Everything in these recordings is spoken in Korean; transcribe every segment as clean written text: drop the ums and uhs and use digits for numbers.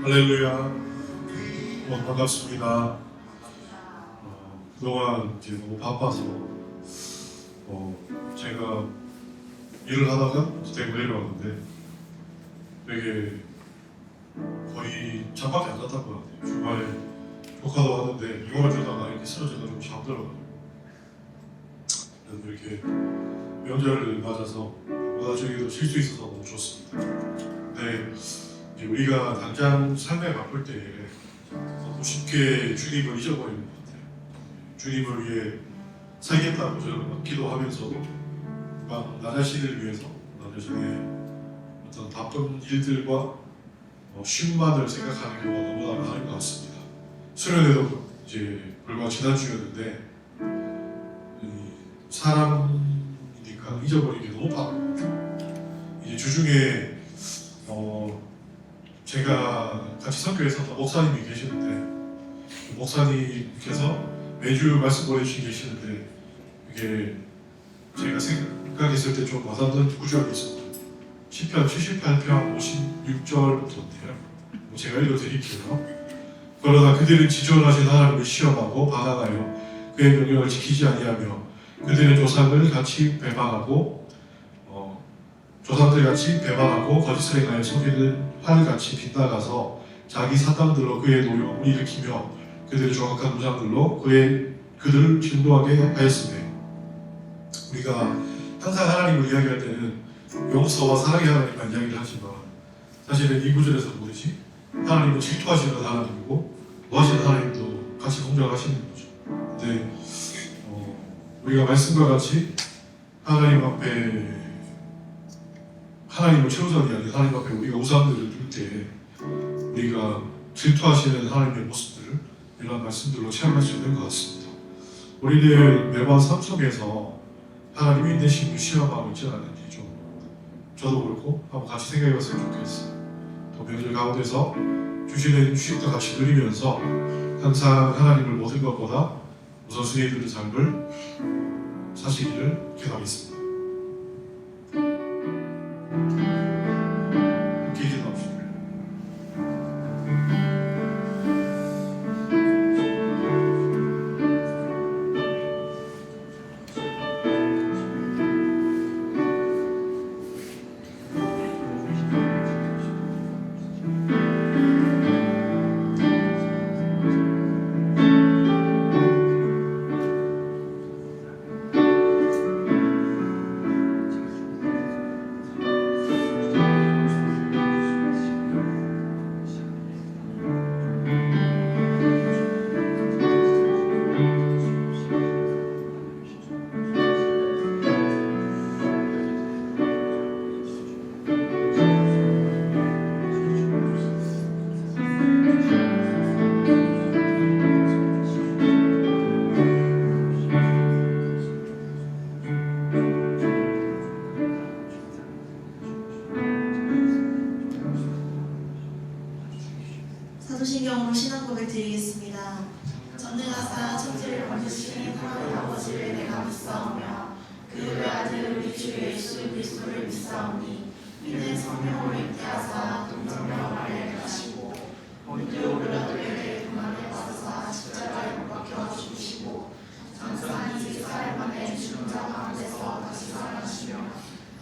할렐루야. 반갑습니다. 그동안 이제 너무 바빠서 제가 일을 하다가 대구 내려왔는데 되게 거의 잠밖에 안 잤던 것 같아요. 주말에 조카도 왔는데 영화 주다가 이렇게 쓰러져서 좀 잠들어가지고, 그래서 이렇게 명절을 맞아서 보다 저기도 쉴 수 있어서 너무 좋습니다. 근데 이제 우리가 당장 삶에 바쁠 때 너무 쉽게 주님을 잊어버리는 것 같아요. 주님을 위해 살겠다고 저는 막 기도하면서도 막 나 자신을 위해서 나 자신의 어떤 바쁜 일들과 쉼만을 생각하는 경우가 너무나 많은 것 같습니다. 수련회도 이제 불과 지난주였는데 사람이니까 잊어버리는 게 너무 바쁜 것 같아요. 이제 주중에 제가 같이 선교했었던 목사님이 계시는데, 목사님께서 매주 말씀 보내주시고 계시는데, 이게 제가 생각했을 때 좀 와닿는 구절이 있었어요. 시편 78편 56절부터인데요. 제가 읽어드릴게요. 그러나 그들은 지존하신 하나님을 시험하고 반항하여 그의 명령을 지키지 아니하며 그들의 조상들 같이 배반하고 조상들같이 배반하고 거짓을 행하여 속이는 활같이 빗나가서 자기 사탕들로 그의 노여움을 일으키며 그들의 정확한 무장들로 그들을 진도하게 하였으며, 우리가 항상 하나님을 이야기할 때는 용서와 사랑의 하나님만 이야기를 하지만 사실은 이 구절에서 뭐지? 하나님은 질투하시는 하나님이고 노하시는 하나님도 같이 공존하시는 거죠. 근데 우리가 말씀과 같이 하나님 앞에 하나님을 최우선이 아닌 하나님 앞에 우리가 우상들을 둘 때 우리가 질투하시는 하나님의 모습들을 이런 말씀들로 체험할 수 있는 것 같습니다. 우리들 매번 삶 속에서 하나님의 인내심을 시험하고 있지 않는지 좀 저도 그렇고 한번 같이 생각해 봤으면 좋겠어요. 또 명절 가운데서 주시는 휴식도 같이 누리면서 항상 하나님을 모든 것보다 우선순위에 두는 삶을 사시기를 기도하겠습니다. 사도신경으로 신앙 고백 드리겠습니다. 전능하사 천지를 만드신 하나님 아버지를 내가 믿사오며 그 외아들 우리 주 예수 그리스도를 믿사오니 이는 성령으로 잉태하사 동정녀 마리아를 하시고 본디오 빌라도에게 고난을 받으사 십자가에 못 박혀 죽으시고 장사한 지 4일 만에 죽은 자 가운데서 다시 살아나시며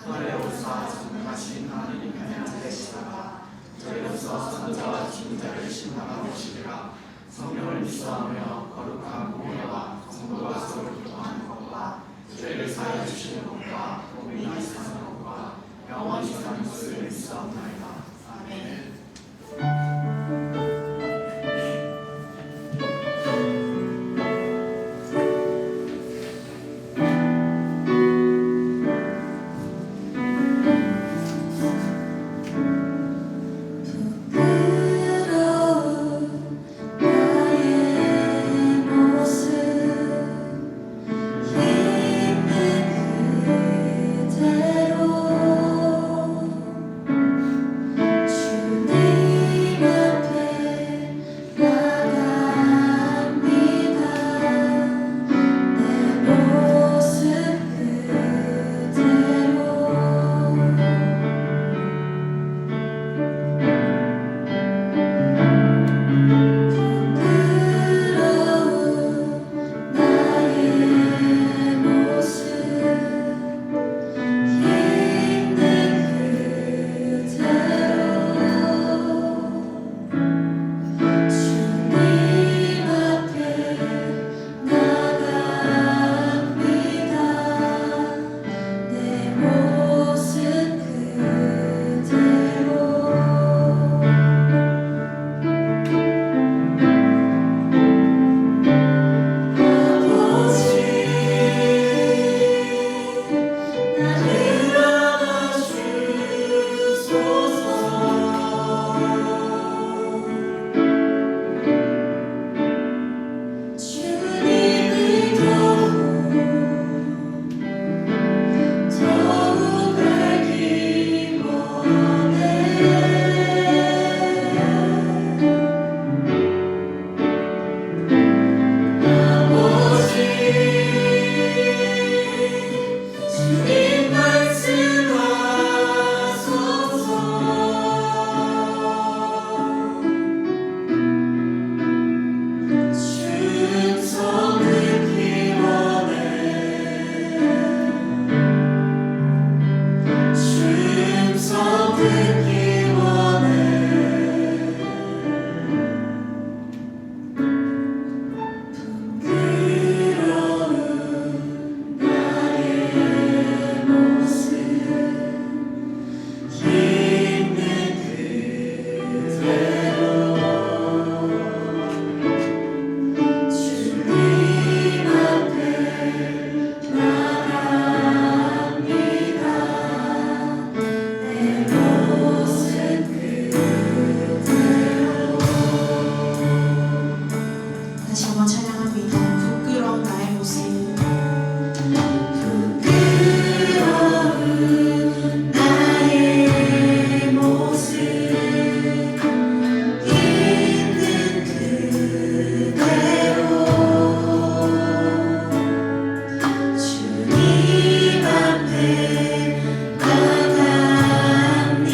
하늘에 오르사 전능하신 하나님 편에 앉아 계시다가 저희로서 선자와 죽은 자를 심판하고 오시리라. 성령을 믿사오며 거룩한 공예와 성도가 서로 기도하는 것과 죄를 사하여 주시는 것과 몸이 사는 것과 영원히 사는 것을 믿사옵나이다. 아멘. 다시 한번 찬양합니다. 부끄러운 나의 모습. 부끄러운 나의 모습 있는 그대로 주님 앞에 나갑니다.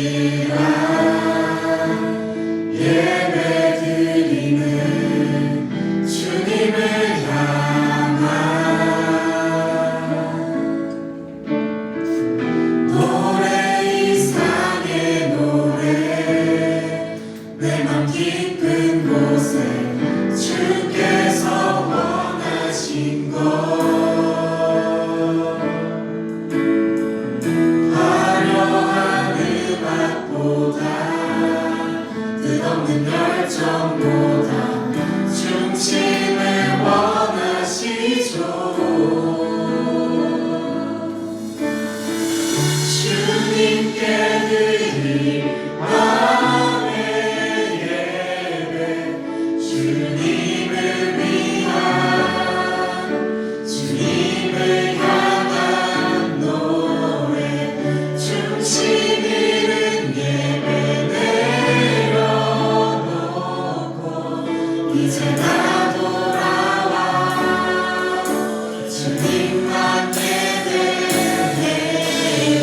진실한 예배드리는 주님을 향한 노래 이상의 노래 내 맘 깊은 곳에 주께서 원하신 것 화려한 음악보다 뜻없는 열정보다 중심을 원하시죠. 주님께 드릴 마음의 예배 주님을 위한 주님을 향한 노래 중심 잃은 예배 내려놓고 이제 나 돌아와 주님만 예배해요.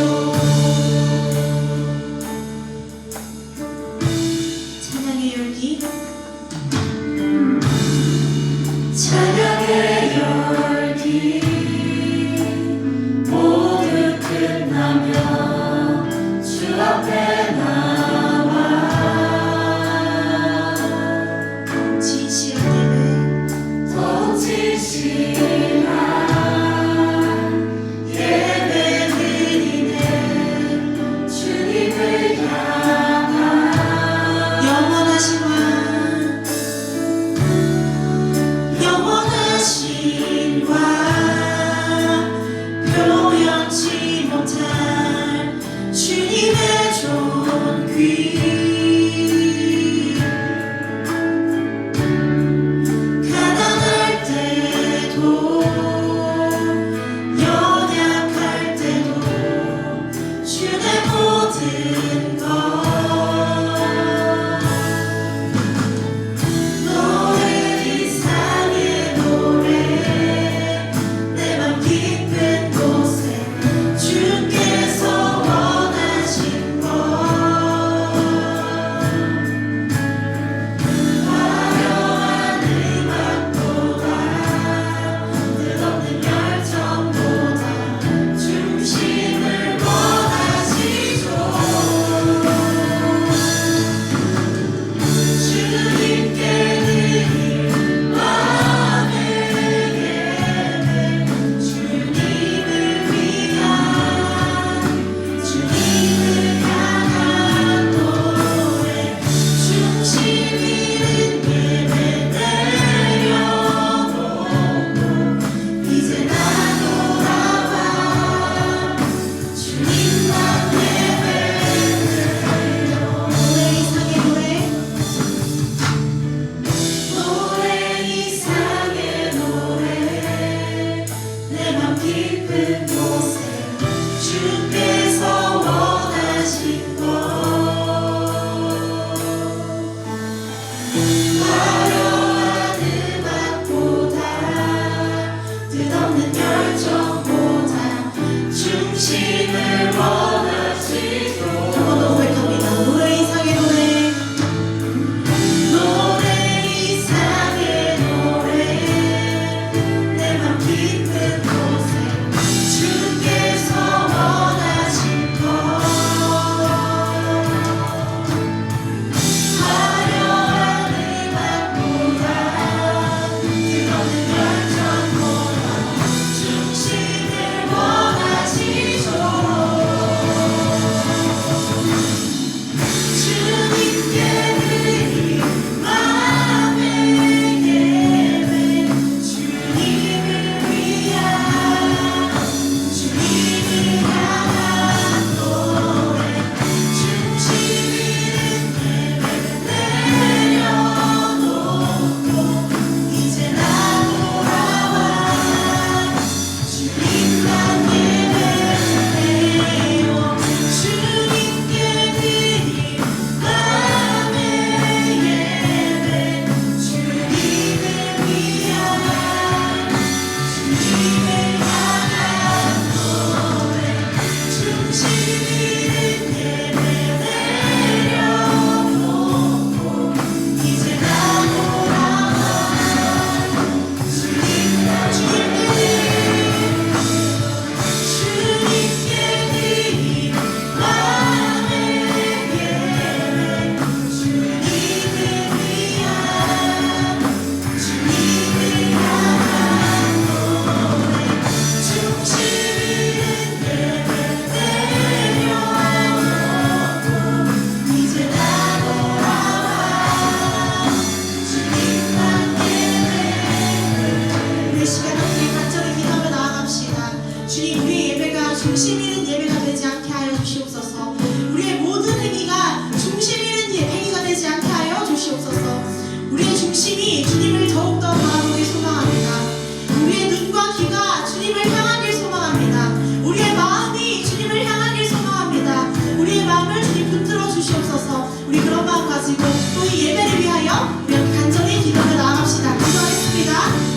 우리 그런 마음 가지고 또 이 예배를 위하여 우리 간절히 기도를 나아갑시다. 기도하겠습니다.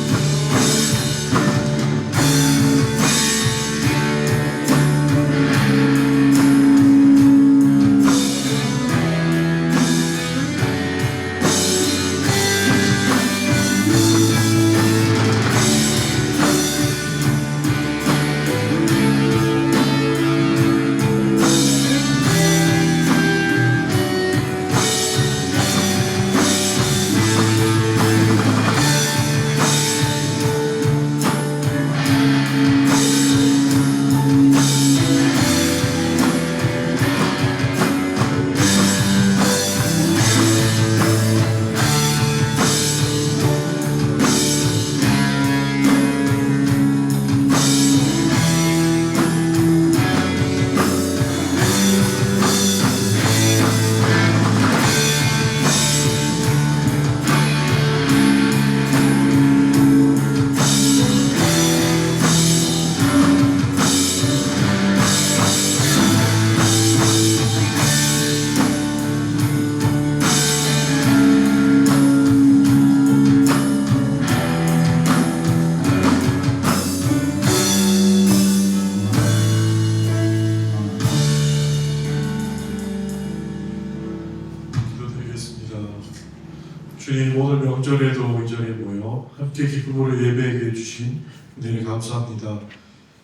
주님, 오늘 명절에도 이 자리에 모여 함께 기쁨으로 예배하게 해주신 은혜를 감사합니다.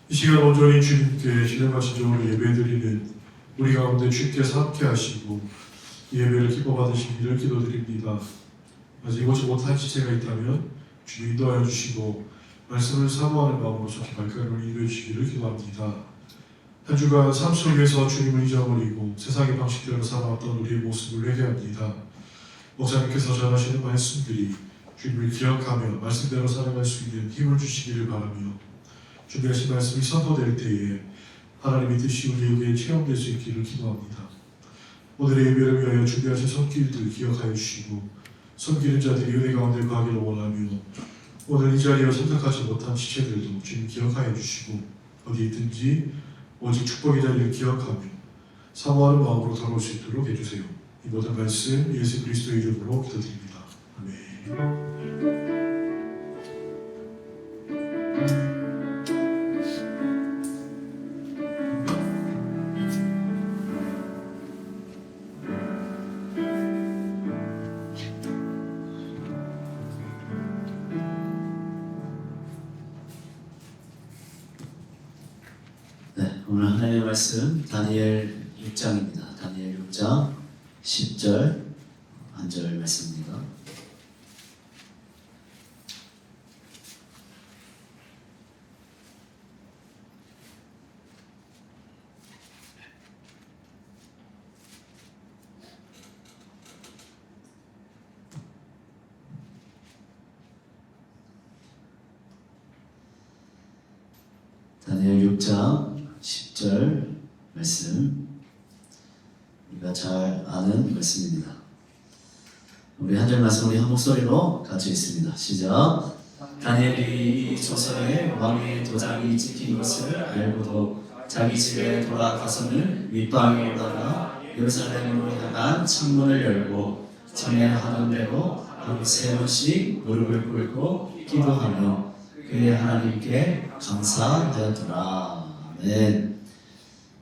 이 시간 온전히 주님께 신뢰하신 종으로 예배드리는 우리 가운데 주님께서 함께 하시고 이 예배를 기뻐 받으시기를 기도드립니다. 아직 오지 못한 지체가 있다면 주님 인도하여 주시고 말씀을 사모하는 마음으로 속히 발걸음을 인도해 주시기를 기도합니다. 한 주간 삶 속에서 주님을 잊어버리고 세상의 방식대로 살아왔던 우리의 모습을 회개합니다. 목사님께서 전하시는 말씀들이 주님을 기억하며 말씀대로 살아갈 수 있는 힘을 주시기를 바라며 준비하신 말씀이 선포될 때에 하나님의 뜻이 우리에게 체험될 수 있기를 기도합니다. 오늘의 예배를 위하여 준비하신 손길들 기억하여 주시고 섬기는 자들이 은혜 가운데 가기를 원하며 오늘 이 자리에 선택하지 못한 지체들도 주님 기억하여 주시고 어디 있든지 오직 축복의 자리를 기억하며 사모하는 마음으로 돌아올 수 있도록 해주세요. 이 모든 말씀 예수 그리스도의 이름으로 기도드립니다. 아멘. 네, 오늘 하나님의 말씀 다니엘 6장입니다. 다니엘 6장 10절 한 절 말씀입니다. 다니엘 6장 10절 말씀 우리가 잘 아는 말씀입니다. 우리 한 절 말씀 우리 한 목소리로 같이 읽습니다. 시작. 다니엘이 이 조서에 왕의 도장이 찍힌 것을 알고도 자기 집에 돌아가서는 윗방에 올라가 예루살렘으로 향한 창문을 열고 전에 하던 대로 하루 3번씩 무릎을 꿇고 기도하며 그의 하나님께 감사하였더라. 네.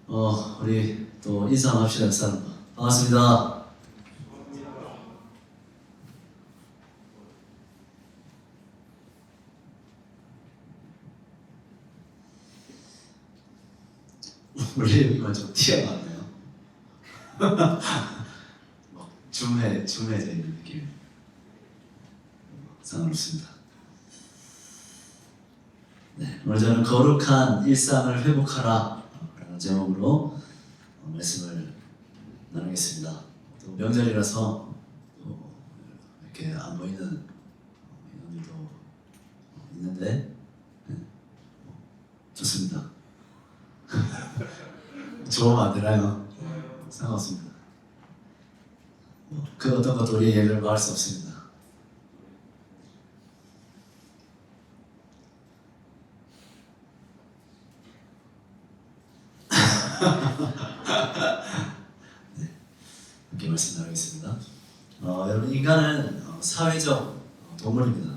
우리 또 인사 한번 합시다. 사람 반갑습니다. 우리 여기가 좀 튀어나왔네요. 줌해져 있는 느낌. 상관없습니다. 네, 오늘 저는 거룩한 일상을 회복하라 라는 제목으로 말씀을 나누겠습니다. 또 명절이라서 또 이렇게 안 보이는 인원들도 있는데 네, 좋습니다. 좋으면 안 되나요? 상관없습니다. 그 어떤 것도 우리의 예배를 막을 수 없습니다. 네. 함께 말씀 나누겠습니다. 여러분, 인간은 사회적 동물입니다.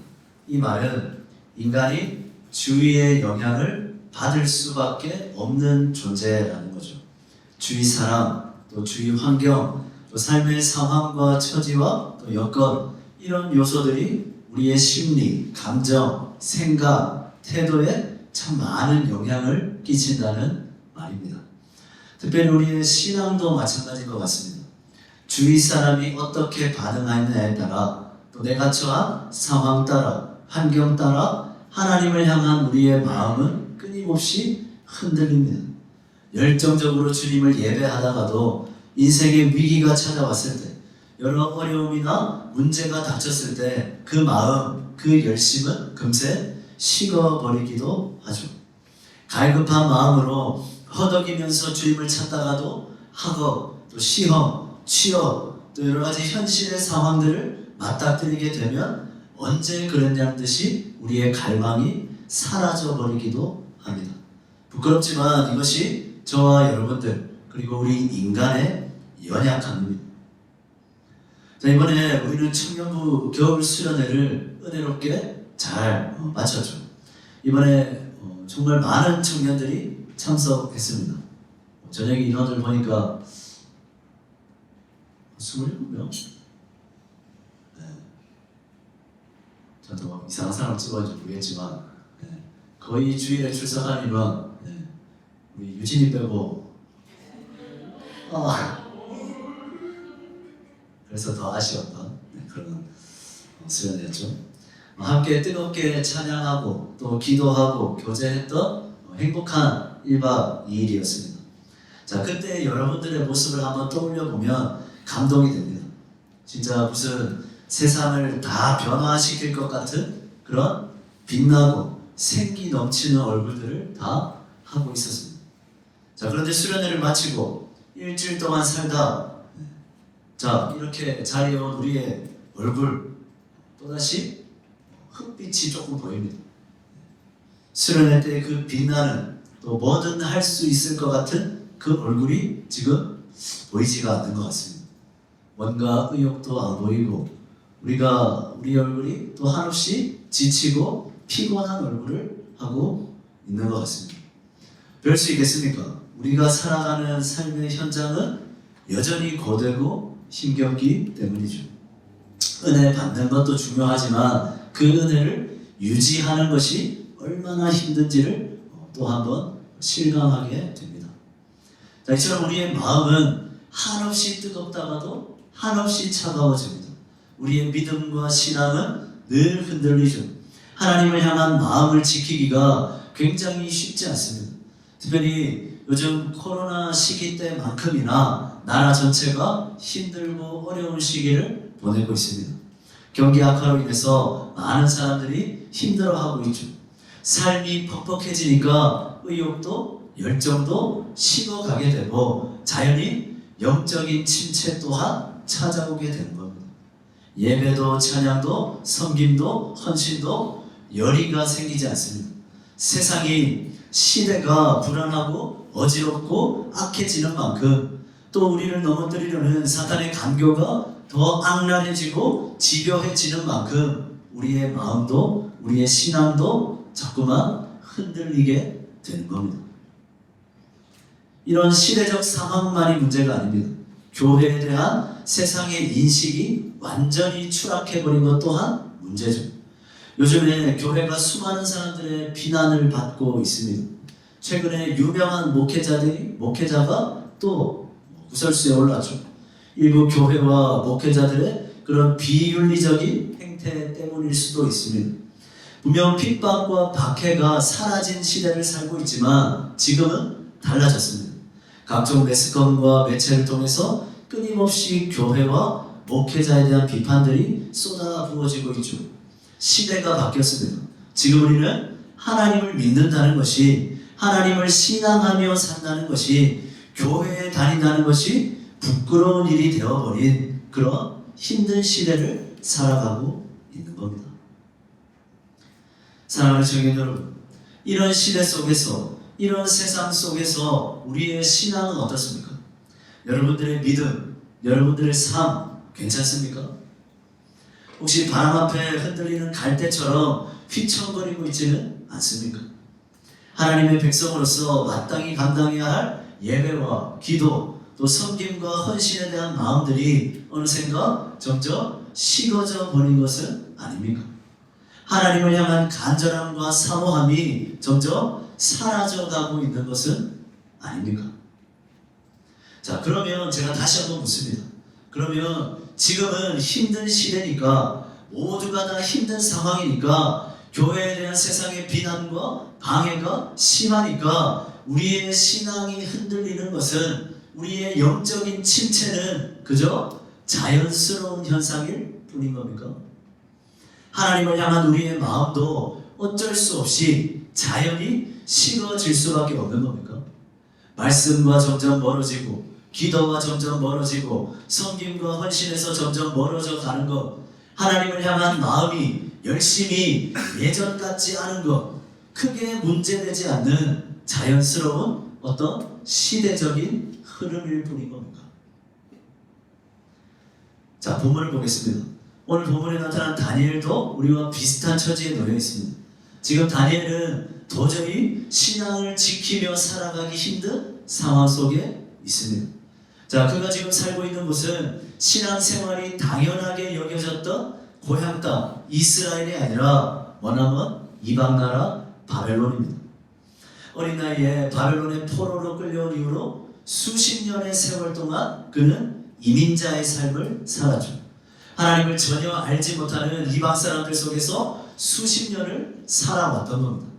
이 말은 인간이 주위의 영향을 받을 수밖에 없는 존재라는 거죠. 주위 사람, 또 주위 환경, 또 삶의 상황과 처지와 또 여건, 이런 요소들이 우리의 심리, 감정, 생각, 태도에 참 많은 영향을 끼친다는 말입니다. 특별히 우리의 신앙도 마찬가지인 것 같습니다. 주위 사람이 어떻게 반응하느냐에 따라, 또 내가 처한 상황 따라, 환경 따라 하나님을 향한 우리의 마음은 끊임없이 흔들립니다. 열정적으로 주님을 예배하다가도 인생의 위기가 찾아왔을 때, 여러 어려움이나 문제가 닥쳤을 때 그 마음, 그 열심은 금세 식어버리기도 하죠. 갈급한 마음으로 허덕이면서 주님을 찾다가도 학업, 또 시험, 취업, 또 여러 가지 현실의 상황들을 맞닥뜨리게 되면 언제 그랬냐는 듯이 우리의 갈망이 사라져버리기도 합니다. 부끄럽지만 이것이 저와 여러분들, 그리고 우리 인간의 연약함입니다. 자, 이번에 우리는 청년부 겨울 수련회를 은혜롭게 잘 마쳤죠. 이번에 정말 많은 청년들이 참석했습니다. 저녁에 인원을 보니까 27명? 네. 저도 막 이상한 사람을 찍어가지고 모르겠지만, 네. 거의 주일에 출석한 인원, 네. 우리 유진이 빼고, 그래서 더 아쉬웠던 그런 수련회였죠. 함께 뜨겁게 찬양하고 또 기도하고 교제했던 행복한 1박 2일이었습니다. 자, 그때 여러분들의 모습을 한번 떠올려 보면 감동이 됩니다. 진짜 무슨 세상을 다 변화시킬 것 같은 그런 빛나고 생기 넘치는 얼굴들을 다 하고 있었습니다. 자, 그런데 수련회를 마치고 일주일 동안 살다, 자, 이렇게 자리에 온 우리의 얼굴, 또다시 흑빛이 조금 보입니다. 수련회 때 그 빛나는, 또 뭐든 할 수 있을 것 같은 그 얼굴이 지금 보이지가 않는 것 같습니다. 뭔가 의욕도 안 보이고, 우리 얼굴이 또 한없이 지치고 피곤한 얼굴을 하고 있는 것 같습니다. 그럴 수 있겠습니까? 우리가 살아가는 삶의 현장은 여전히 고되고 힘겹기 때문이죠. 은혜 받는 것도 중요하지만 그 은혜를 유지하는 것이 얼마나 힘든지를 또 한번 실감하게 됩니다. 자, 이처럼 우리의 마음은 한없이 뜨겁다가도 한없이 차가워집니다. 우리의 믿음과 신앙은 늘 흔들리죠. 하나님을 향한 마음을 지키기가 굉장히 쉽지 않습니다. 특별히 요즘 코로나 시기 때만큼이나 나라 전체가 힘들고 어려운 시기를 보내고 있습니다. 경기 악화로 인해서 많은 사람들이 힘들어하고 있죠. 삶이 퍽퍽해지니까 의욕도 열정도 식어가게 되고 자연히 영적인 침체 또한 찾아오게 되는 겁니다. 예배도 찬양도 섬김도 헌신도 열의가 생기지 않습니다. 세상이 시대가 불안하고 어지럽고 악해지는 만큼 또 우리를 넘어뜨리려는 사탄의 간교가 더 악랄해지고 집요해지는 만큼 우리의 마음도 우리의 신앙도 자꾸만 흔들리게 되는 겁니다. 이런 시대적 상황만이 문제가 아닙니다. 교회에 대한 세상의 인식이 완전히 추락해버린 것 또한 문제죠. 요즘에 교회가 수많은 사람들의 비난을 받고 있습니다. 최근에 유명한 목회자가 또 구설수에 올랐죠. 일부 교회와 목회자들의 그런 비윤리적인 행태 때문일 수도 있습니다. 분명 핍박과 박해가 사라진 시대를 살고 있지만 지금은 달라졌습니다. 각종 매스컴과 매체를 통해서 끊임없이 교회와 목회자에 대한 비판들이 쏟아부어지고 있죠. 시대가 바뀌었습니다. 지금 우리는 하나님을 믿는다는 것이, 하나님을 신앙하며 산다는 것이, 교회에 다닌다는 것이 부끄러운 일이 되어버린 그런 힘든 시대를 살아가고 있는 겁니다. 사랑하는 청년 여러분, 이런 시대 속에서, 이런 세상 속에서 우리의 신앙은 어떻습니까? 여러분들의 믿음, 여러분들의 삶 괜찮습니까? 혹시 바람 앞에 흔들리는 갈대처럼 휘청거리고 있지는 않습니까? 하나님의 백성으로서 마땅히 감당해야 할 예배와 기도 또 섬김과 헌신에 대한 마음들이 어느샌가 점점 식어져 버린 것은 아닙니까? 하나님을 향한 간절함과 사모함이 점점 사라져가고 있는 것은 아닙니까? 자, 그러면 제가 다시 한번 묻습니다. 그러면 지금은 힘든 시대니까 모두가 다 힘든 상황이니까 교회에 대한 세상의 비난과 방해가 심하니까 우리의 신앙이 흔들리는 것은 우리의 영적인 침체는 그저 자연스러운 현상일 뿐인 겁니까? 하나님을 향한 우리의 마음도 어쩔 수 없이 자연히 식어질 수밖에 없는 겁니까? 말씀과 점점 멀어지고 기도와 점점 멀어지고 섬김과 헌신에서 점점 멀어져 가는 것, 하나님을 향한 마음이 열심히 예전 같지 않은 것, 크게 문제되지 않는 자연스러운 어떤 시대적인 흐름일 뿐인 겁니다. 자, 본문을 보겠습니다. 오늘 본문에 나타난 다니엘도 우리와 비슷한 처지에 놓여 있습니다. 지금 다니엘은 도저히 신앙을 지키며 살아가기 힘든 상황 속에 있습니다. 자, 그가 지금 살고 있는 곳은 신앙생활이 당연하게 여겨졌던 고향 땅 이스라엘이 아니라 뭐냐면 이방나라 바벨론입니다. 어린 나이에 바벨론의 포로로 끌려온 이후로 수십 년의 세월 동안 그는 이민자의 삶을 살았죠. 하나님을 전혀 알지 못하는 이방 사람들 속에서 수십 년을 살아왔던 겁니다.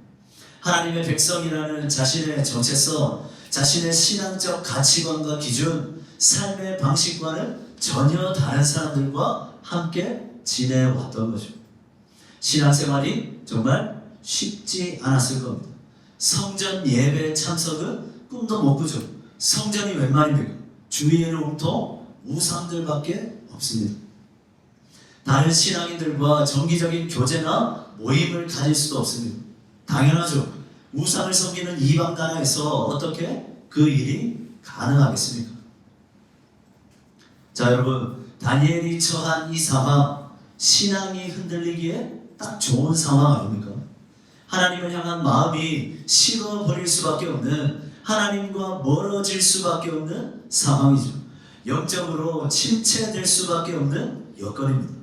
하나님의 백성이라는 자신의 정체성, 자신의 신앙적 가치관과 기준, 삶의 방식과는 전혀 다른 사람들과 함께 지내왔던 거죠. 신앙생활이 정말 쉽지 않았을 겁니다. 성전 예배 참석은 꿈도 못 꾸죠. 성전이 웬 말입니까? 주위에는 온통 우상들밖에 없습니다. 다른 신앙인들과 정기적인 교제나 모임을 가질 수도 없습니다. 당연하죠. 우상을 섬기는 이방 나라에서 어떻게 그 일이 가능하겠습니까? 자, 여러분, 다니엘이 처한 이 상황, 신앙이 흔들리기에 딱 좋은 상황 아닙니까? 하나님을 향한 마음이 식어버릴 수밖에 없는, 하나님과 멀어질 수밖에 없는 상황이죠. 영적으로 침체될 수밖에 없는 여건입니다.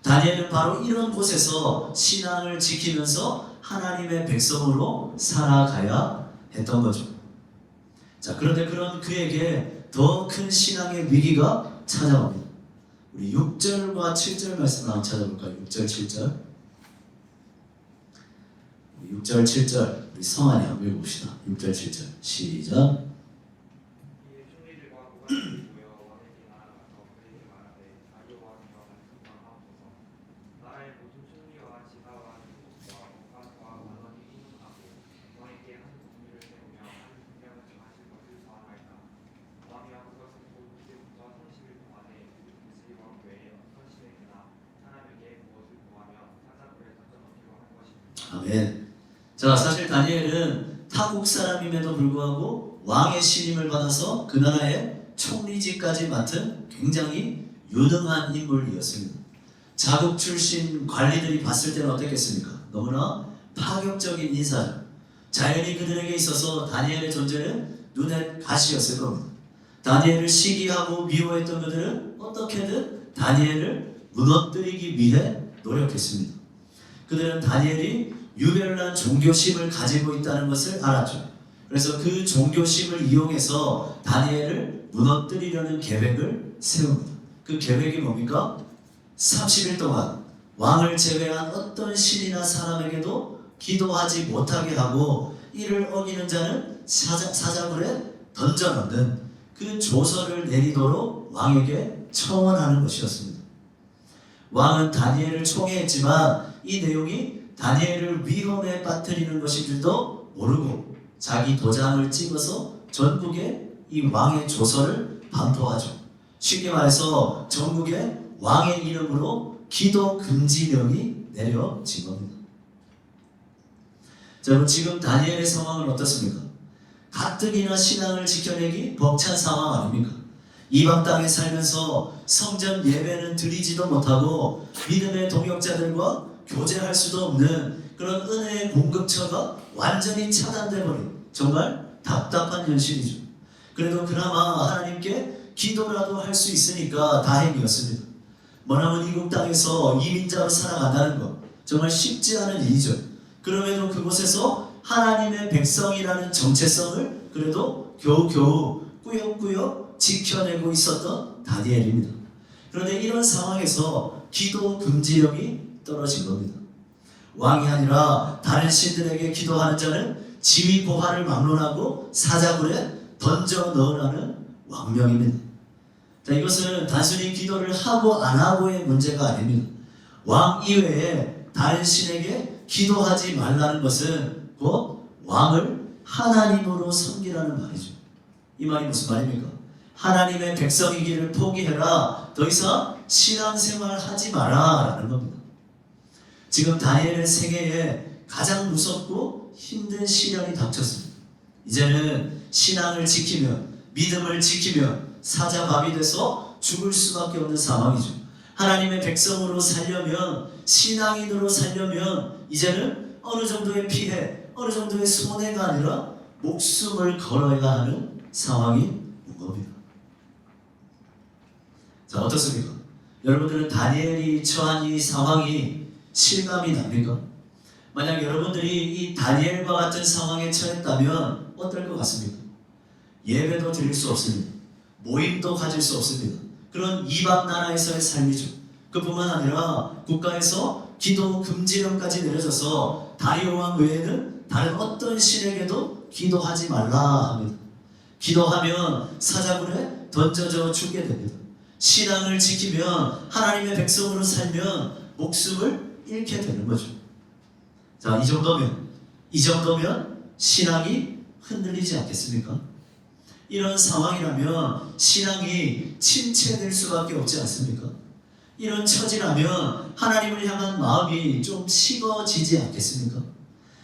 다니엘은 바로 이런 곳에서 신앙을 지키면서 하나님의 백성으로 살아가야 했던 거죠. 자, 그런데 그런 그에게 더 큰 신앙의 위기가 찾아옵니다. 우리 6절과 7절 말씀 한번 찾아볼까요? 6절, 7절. 6절, 7절 우리 성안이 한번 읽어봅시다. 6절, 7절 시작. 아멘. 자, 사실 다니엘은 타국 사람임에도 불구하고 왕의 신임을 받아서 그 나라의 총리직까지 맡은 굉장히 유능한 인물이었습니다. 자국 출신 관리들이 봤을 때는 어땠겠습니까? 너무나 파격적인 인사죠. 자연히 그들에게 있어서 다니엘의 존재는 눈에 가시였을 겁니다. 다니엘을 시기하고 미워했던 그들은 어떻게든 다니엘을 무너뜨리기 위해 노력했습니다. 그들은 다니엘이 유별난 종교심을 가지고 있다는 것을 알았죠. 그래서 그 종교심을 이용해서 다니엘을 무너뜨리려는 계획을 세웁니다. 그 계획이 뭡니까? 30일 동안 왕을 제외한 어떤 신이나 사람에게도 기도하지 못하게 하고 이를 어기는 자는 사자굴에 던져넣는 그 조서를 내리도록 왕에게 청원하는 것이었습니다. 왕은 다니엘을 총애했지만 이 내용이 다니엘을 위험에 빠뜨리는 것인 줄도 모르고 자기 도장을 찍어서 전국에 이 왕의 조서를 반포하죠. 쉽게 말해서 전국에 왕의 이름으로 기도 금지령이 내려진 겁니다. 자, 여러분, 지금 다니엘의 상황은 어떻습니까? 가뜩이나 신앙을 지켜내기 벅찬 상황 아닙니까? 이방 땅에 살면서 성전 예배는 드리지도 못하고 믿음의 동역자들과 교제할 수도 없는 그런 은혜의 공급처가 완전히 차단돼 버린 정말 답답한 현실이죠. 그래도 그나마 하나님께 기도라도 할 수 있으니까 다행이었습니다. 머나먼 이국 땅에서 이민자로 살아간다는 것 정말 쉽지 않은 일이죠. 그럼에도 그곳에서 하나님의 백성이라는 정체성을 그래도 겨우겨우 꾸역꾸역 지켜내고 있었던 다니엘입니다. 그런데 이런 상황에서 기도 금지령이 떨어진 겁니다. 왕이 아니라 다른 신들에게 기도하는 자는 지위 고하를 막론하고 사자굴에 던져 넣으라는 왕명입니다. 자, 이것은 단순히 기도를 하고 안 하고의 문제가 아닙니다. 왕 이외에 다른 신에게 기도하지 말라는 것은 곧 왕을 하나님으로 섬기라는 말이죠. 이 말이 무슨 말입니까? 하나님의 백성이기를 포기해라. 더 이상 신앙생활 하지 마라 라는 겁니다. 지금 다니엘의 생애에 가장 무섭고 힘든 시련이 닥쳤습니다. 이제는 신앙을 지키며 믿음을 지키며 사자밥이 돼서 죽을 수밖에 없는 상황이죠. 하나님의 백성으로 살려면 신앙인으로 살려면 이제는 어느 정도의 피해, 어느 정도의 손해가 아니라 목숨을 걸어야 하는 상황이 온 겁니다. 자, 어떻습니까? 여러분들은 다니엘이 처한 이 상황이 실감이 납니까? 만약 여러분들이 이 다니엘과 같은 상황에 처했다면 어떨 것 같습니까? 예배도 드릴 수 없습니다. 모임도 가질 수 없습니다. 그런 이방 나라에서의 삶이죠. 그뿐만 아니라 국가에서 기도 금지령까지 내려져서 다리오 왕 외에는 다른 어떤 신에게도 기도하지 말라 합니다. 기도하면 사자굴에 던져져 죽게 됩니다. 신앙을 지키면 하나님의 백성으로 살면 목숨을 잃게 되는 거죠. 자, 이 정도면 신앙이 흔들리지 않겠습니까? 이런 상황이라면 신앙이 침체될 수밖에 없지 않습니까? 이런 처지라면 하나님을 향한 마음이 좀 식어지지 않겠습니까?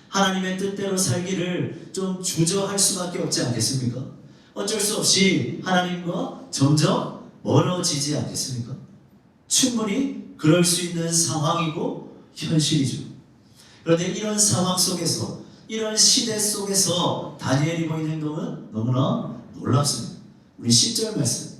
하나님의 뜻대로 살기를 좀 주저할 수밖에 없지 않겠습니까? 어쩔 수 없이 하나님과 점점 멀어지지 않겠습니까? 충분히 그럴 수 있는 상황이고 현실이죠. 그런데 이런 상황 속에서, 이런 시대 속에서 다니엘이 보인 행동은 너무나 놀랍습니다. 우리 10절 말씀,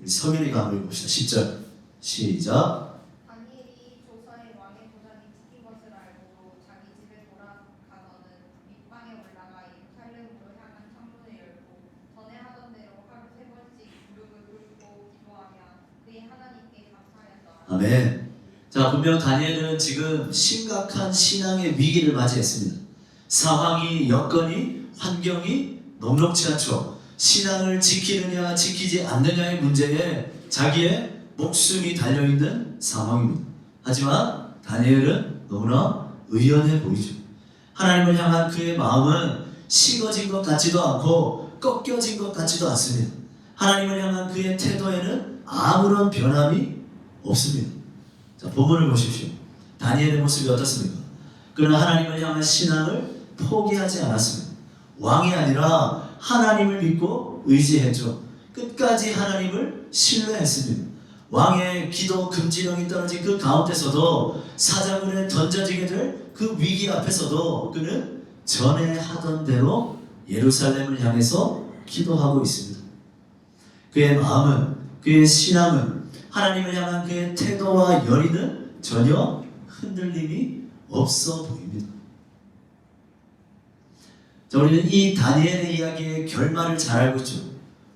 우리 서민이가 한번 읽어봅시다. 10절 시작. 다니엘이 조서의 왕의 도장이 찍힌 것을 알고 자기 집에 돌아가서는 밑방에 올라가 예루살렘으로 향한 창문을 열고 전에 하던 대로 하루 3번씩 무릎을 꿇고 기도하며 그의 하나님께 감사하였더라. 아멘. 자, 분명 다니엘은 지금 심각한 신앙의 위기를 맞이했습니다. 상황이, 여건이, 환경이 녹록지 않죠. 신앙을 지키느냐 지키지 않느냐의 문제에 자기의 목숨이 달려있는 상황입니다. 하지만 다니엘은 너무나 의연해 보이죠. 하나님을 향한 그의 마음은 식어진 것 같지도 않고 꺾여진 것 같지도 않습니다. 하나님을 향한 그의 태도에는 아무런 변함이 없습니다. 자, 본문을 보십시오. 다니엘의 모습이 어떻습니까? 그는 하나님을 향한 신앙을 포기하지 않았습니다. 왕이 아니라 하나님을 믿고 의지했죠. 끝까지 하나님을 신뢰했습니다. 왕의 기도 금지령이 떨어진 그 가운데서도 사자굴에 던져지게 될 그 위기 앞에서도 그는 전에 하던 대로 예루살렘을 향해서 기도하고 있습니다. 그의 마음은, 그의 신앙은, 하나님을 향한 그의 태도와 열의는 전혀 흔들림이 없어 보입니다. 자, 우리는 이 다니엘의 이야기의 결말을 잘 알고 있죠.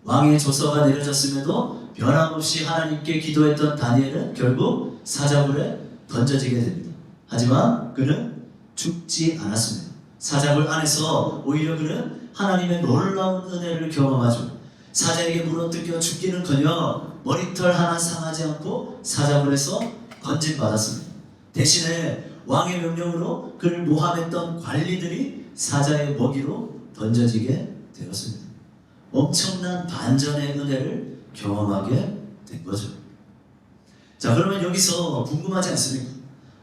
왕의 조서가 내려졌음에도 변함없이 하나님께 기도했던 다니엘은 결국 사자굴에 던져지게 됩니다. 하지만 그는 죽지 않았습니다. 사자굴 안에서 오히려 그는 하나님의 놀라운 은혜를 경험하죠. 사자에게 물어뜯겨 죽기는커녕 머리털 하나 상하지 않고 사자굴에서 건진받았습니다. 대신에 왕의 명령으로 그를 모함했던 관리들이 사자의 먹이로 던져지게 되었습니다. 엄청난 반전의 은혜를 경험하게 된 거죠. 자, 그러면 여기서 궁금하지 않습니까?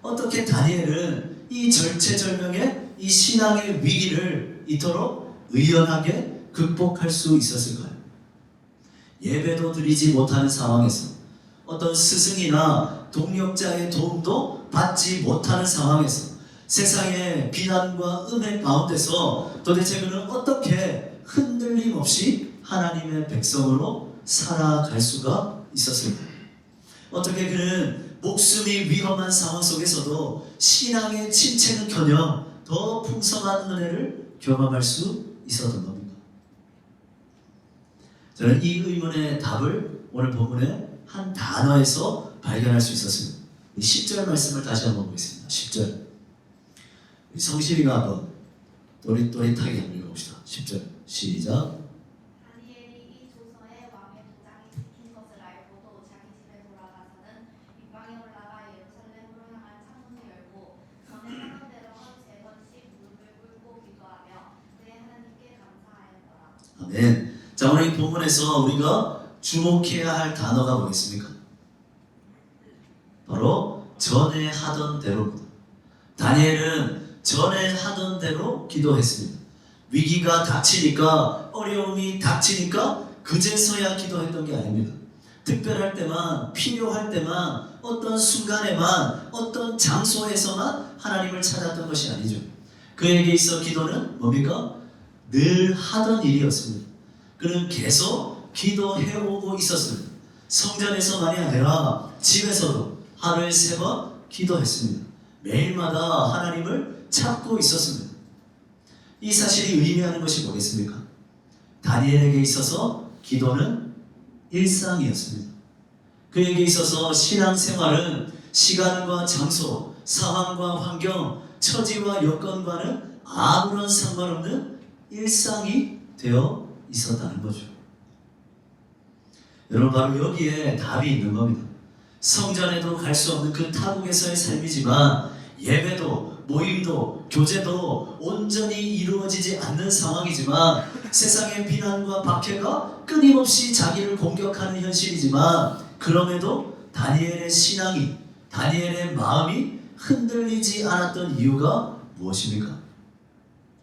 어떻게 다니엘은 이 절체절명의 이 신앙의 위기를 이토록 의연하게 극복할 수 있었을까요? 예배도 드리지 못하는 상황에서 어떤 스승이나 동력자의 도움도 받지 못하는 상황에서 세상의 비난과 음해 가운데서 도대체 그는 어떻게 흔들림 없이 하나님의 백성으로 살아갈 수가 있었을까? 어떻게 그는 목숨이 위험한 상황 속에서도 신앙의 침체는커녕 더 풍성한 은혜를 경험할 수 있었던 겁니까? 저는 이 의문의 답을 오늘 본문의 한 단어에서 발견할 수 있었습니다. 10절 말씀을 다시 한번 보겠습니다. 10절. 성실이가 한번 또릿또릿하게 한번 읽어봅시다. 10절 시작. 다니엘이 이 조서에 왕의 도장이 찍힌 것을 알고도 자기 집에 돌아가서는 밑방에 올라가 예루살렘으로 향한 창문을 열고 전에 하던 대로 하루 3번씩 무릎을 꿇고 기도하며 그의 하나님께 감사하였더라. 아멘. 자, 오늘 이 본문에서 우리가 주목해야 할 단어가 뭐겠습니까? 바로 전에 하던 대로입니다. 다니엘은 전에 하던 대로 기도했습니다. 위기가 닥치니까, 어려움이 닥치니까 그제서야 기도했던 게 아닙니다. 특별할 때만, 필요할 때만, 어떤 순간에만, 어떤 장소에서만 하나님을 찾았던 것이 아니죠. 그에게 있어 기도는 뭡니까? 늘 하던 일이었습니다. 그는 계속 기도해오고 있었습니다. 성전에서만이 아니라 집에서도 하루에 3번 기도했습니다. 매일마다 하나님을 찾고 있었습니다. 이 사실이 의미하는 것이 뭐겠습니까? 다니엘에게 있어서 기도는 일상이었습니다. 그에게 있어서 신앙생활은 시간과 장소, 상황과 환경, 처지와 여건과는 아무런 상관없는 일상이 되어 있었다는 거죠. 여러분, 바로 여기에 답이 있는 겁니다. 성전에도 갈 수 없는 그 타국에서의 삶이지만 예배도, 모임도, 교제도 온전히 이루어지지 않는 상황이지만 세상의 비난과 박해가 끊임없이 자기를 공격하는 현실이지만 그럼에도 다니엘의 신앙이, 다니엘의 마음이 흔들리지 않았던 이유가 무엇입니까?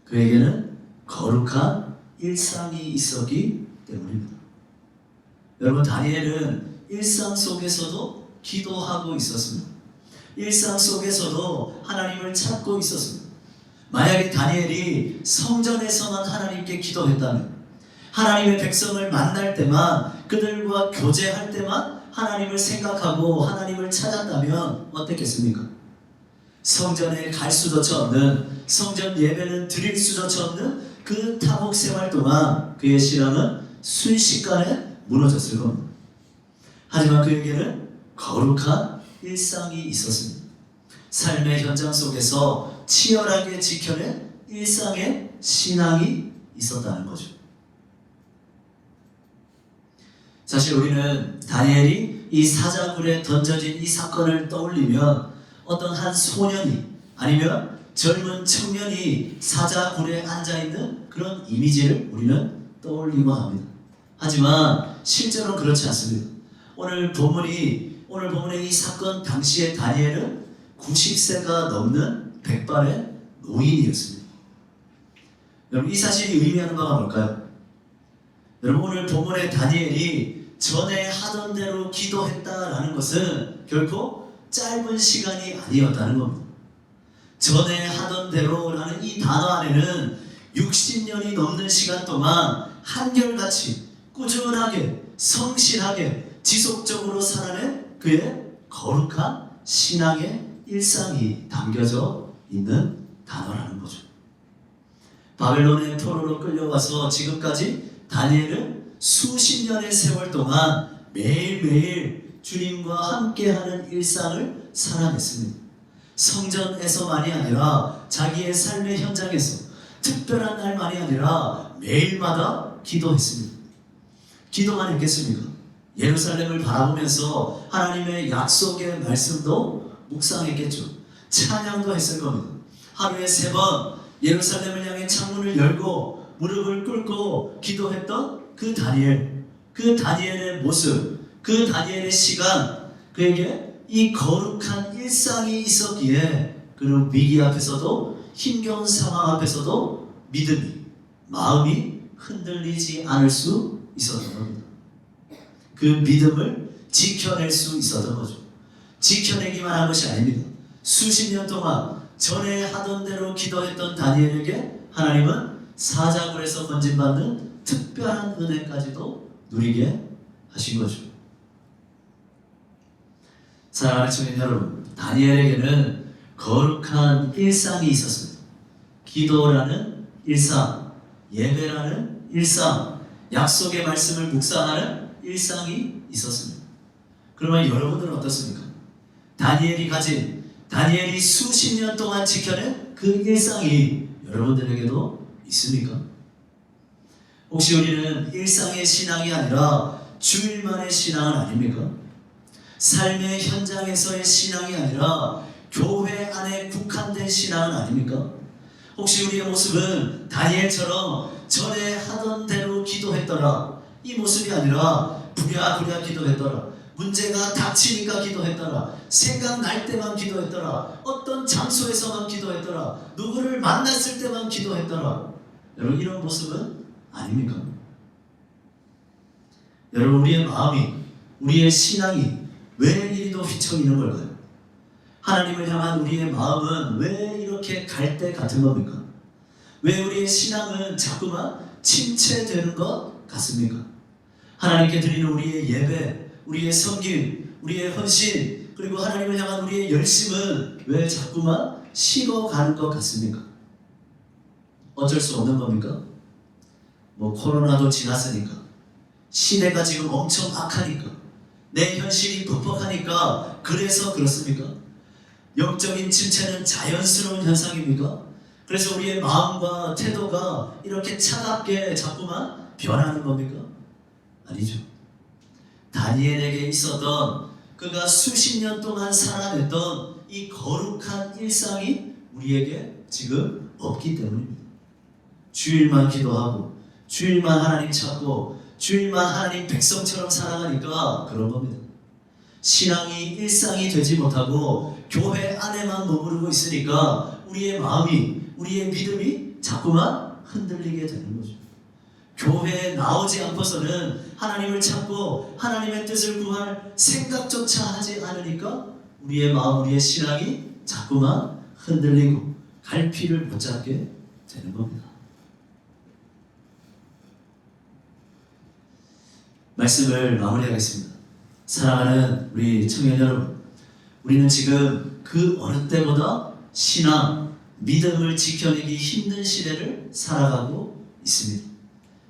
그에게는 거룩한 일상이 있었기 때문입니다. 여러분, 다니엘은 일상 속에서도 기도하고 있었습니다. 일상 속에서도 하나님을 찾고 있었습니다. 만약에 다니엘이 성전에서만 하나님께 기도했다면, 하나님의 백성을 만날 때만, 그들과 교제할 때만 하나님을 생각하고 하나님을 찾았다면 어땠겠습니까? 성전에 갈 수조차 없는, 성전 예배는 드릴 수조차 없는 그 타국 생활 동안 그의 신앙은 순식간에 무너졌을 겁니다. 하지만 그에게는 거룩한 일상이 있었습니다. 삶의 현장 속에서 치열하게 지켜낸 일상의 신앙이 있었다는 거죠. 사실 우리는 다니엘이 이 사자굴에 던져진 이 사건을 떠올리면 어떤 한 소년이 아니면 젊은 청년이 사자굴에 앉아있는 그런 이미지를 우리는 떠올리고 합니다. 하지만 실제로는 그렇지 않습니다. 오늘 본문의 이 사건 당시에 다니엘은 90세가 넘는 백발의 노인이었습니다. 여러분, 이 사실이 의미하는 바가 뭘까요? 여러분, 오늘 본문의 다니엘이 전에 하던 대로 기도했다라는 것은 결코 짧은 시간이 아니었다는 겁니다. 전에 하던 대로라는 이 단어 안에는 60년이 넘는 시간 동안 한결같이 꾸준하게 성실하게 지속적으로 살아낸 그의 거룩한 신앙의 일상이 담겨져 있는 단어라는 거죠. 바벨론의 포로로 끌려와서 지금까지 다니엘은 수십 년의 세월 동안 매일매일 주님과 함께하는 일상을 살아냈습니다. 성전에서만이 아니라 자기의 삶의 현장에서 특별한 날만이 아니라 매일마다 기도했습니다. 기도만 했겠습니까? 예루살렘을 바라보면서 하나님의 약속의 말씀도 묵상했겠죠. 찬양도 했을 겁니다. 하루에 3번 예루살렘을 향해 창문을 열고 무릎을 꿇고 기도했던 그 다니엘의 모습, 그 다니엘의 시간, 그에게 이 거룩한 일상이 있었기에 그는 위기 앞에서도 힘겨운 상황 앞에서도 믿음이, 마음이 흔들리지 않을 수 있었던 겁니다. 그 믿음을 지켜낼 수 있었던 거죠. 지켜내기만 한 것이 아닙니다. 수십 년 동안 전에 하던 대로 기도했던 다니엘에게 하나님은 사자굴에서 건진받는 특별한 은혜까지도 누리게 하신 거죠. 사랑하는 청년 여러분, 다니엘에게는 거룩한 일상이 있었습니다. 기도라는 일상, 예배라는 일상, 약속의 말씀을 묵상하는 일상이 있었습니다. 그러면 여러분들은 어떻습니까? 다니엘이 수십 년 동안 지켜낸 그 일상이 여러분들에게도 있습니까? 혹시 우리는 일상의 신앙이 아니라 주일만의 신앙은 아닙니까? 삶의 현장에서의 신앙이 아니라 교회 안에 국한된 신앙은 아닙니까? 혹시 우리의 모습은 다니엘처럼 전에 하던 대로 기도했더라, 이 모습이 아니라 부랴부랴 기도했더라, 문제가 닥치니까 기도했더라, 생각날 때만 기도했더라, 어떤 장소에서만 기도했더라, 누구를 만났을 때만 기도했더라. 여러분, 이런 모습은 아닙니까? 여러분, 우리의 마음이, 우리의 신앙이 왜 이리도 휘청이는 걸까요? 하나님을 향한 우리의 마음은 왜 이렇게 갈대 같은 겁니까? 왜 우리의 신앙은 자꾸만 침체되는 것 같습니까? 하나님께 드리는 우리의 예배, 우리의 섬김, 우리의 헌신, 그리고 하나님을 향한 우리의 열심은 왜 자꾸만 식어가는 것 같습니까? 어쩔 수 없는 겁니까? 코로나도 지났으니까, 시대가 지금 엄청 악하니까, 내 현실이 퍽퍽하니까 그래서 그렇습니까? 영적인 침체는 자연스러운 현상입니까? 그래서 우리의 마음과 태도가 이렇게 차갑게 자꾸만 변하는 겁니까? 아니죠. 다니엘에게 있었던, 그가 수십 년 동안 살아냈던 이 거룩한 일상이 우리에게 지금 없기 때문입니다. 주일만 기도하고 주일만 하나님 찾고 주일만 하나님 백성처럼 살아가니까 그런 겁니다. 신앙이 일상이 되지 못하고 교회 안에만 머무르고 있으니까 우리의 마음이, 우리의 믿음이 자꾸만 흔들리게 되는 거죠. 교회에 나오지 않고서는 하나님을 찾고 하나님의 뜻을 구할 생각조차 하지 않으니까 우리의 마음, 우리의 신앙이 자꾸만 흔들리고 갈피를 못 잡게 되는 겁니다. 말씀을 마무리하겠습니다. 사랑하는 우리 청년 여러분, 우리는 지금 그 어느 때보다 신앙, 믿음을 지켜내기 힘든 시대를 살아가고 있습니다.